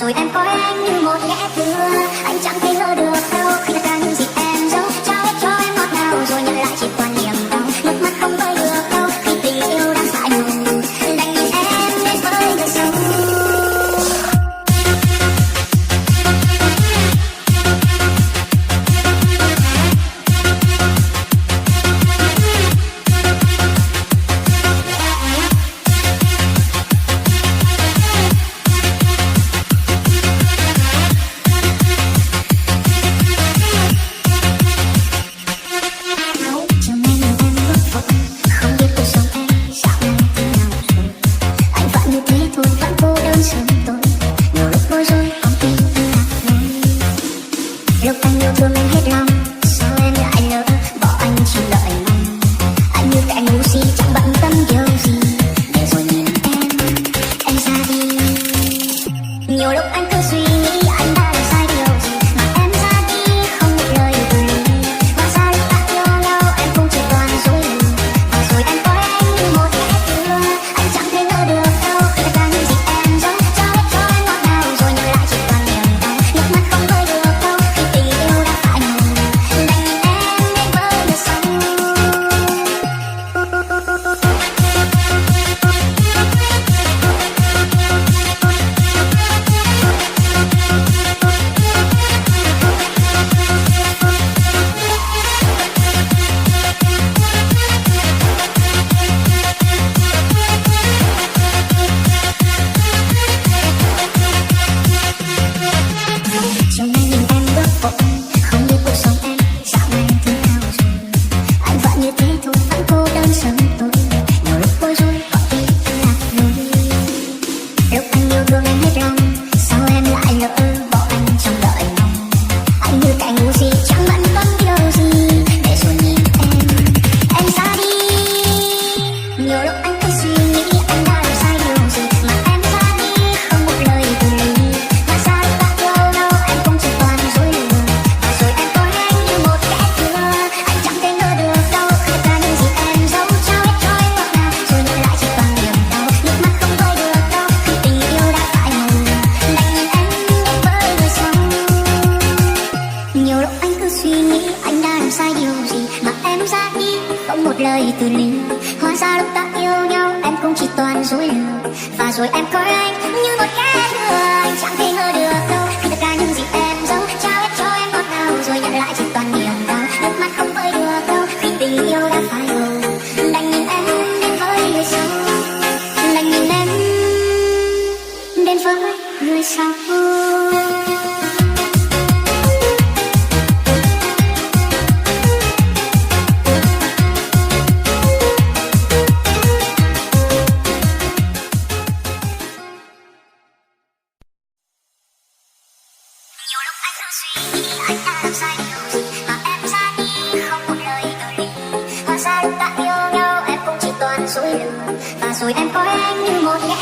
rồi em coi anh như một kẻ thua. Anh chẳng thể ngờ được đâu khi tất cả những gì em giấu trao hết cho em ngọt ngào rồi nhận lại chỉ toàn niềm đau. Nước mắt không vơi được đâu khi tình yêu đang dại nồng, đành nhìn em đến với người sống. Lúc anh yêu thương em hết lòng, sao em lại lỡ bỏ anh trong đợi mong. Anh như kẻ ngu si chẳng bận tâm điều gì, để rồi nhìn em ra đi. Nhiều lúc anh cứ suy nghĩ anh đã làm sai điều gì mà em ra đi không một lời từ ly. Hóa ra lúc ta yêu nhau em cũng chỉ toàn dối lừa, và rồi em coi anh như một kẻ thua. Anh chẳng thể ngờ được đâu tất cả những gì em giấu trao hết cho em ngọt ngào rồi nhận lại chỉ toàn niềm đau. Nước mắt không vơi được đâu khi tình yêu đã phai màu, đành nhìn em đến với người sống. Chiều nay nhìn em bước vội, không biết cuộc sống em dạo này thế nào rồi. Anh vẫn như thế thôi, vẫn cô đơn sống tôi. Nhiều lúc bối rối, có khi lạc lối. Lúc anh yêu thương em hết lòng, sao em lại lỡ bỏ anh trong đợi mong. Anh như kẻ ngu si chẳng bận tâm điều gì, để rồi nhìn em ra đi. Nhiều lúc anh cứ suy nghĩ anh đã làm sai điều gì mà em ra đi không một lời từ ly. Hóa ra lúc ta yêu nhau em cũng chỉ toàn dối lừa, và rồi em coi anh như một kẻ thua. Anh chẳng thể ngờ được đâu khi tất cả những gì em giấu trao hết cho em ngọt ngào rồi nhận lại chỉ toàn niềm đau. Nước mắt không vơi được đâu khi tình yêu đã phai màu, đành nhìn em đến với người sống. Nhiều lúc anh cứ suy nghĩ anh đã làm sai điều gì mà em ra đi không một lời từ ly. Hóa ra lúc ta yêu nhau em cũng chỉ toàn dối lừa, và rồi em coi anh như một kẻ thua. Anh chẳng thể ngờ được đâu khi tất cả những gì em giấu trao hết cho em ngọt ngào rồi nhận lại chỉ toàn niềm đau. Nước mắt không vơi được đâu khi tình yêu đã phai màu, đành nhìn em đến với người sống, đành nhìn em đến với người sống. Nhiều lúc anh cứ suy nghĩ anh đã làm sai điều gì mà em ra đi không một lời từ ly. Hóa ra lúc ta yêu nhau em cũng chỉ toàn dối lừa, và rồi em coi anh như một kẻ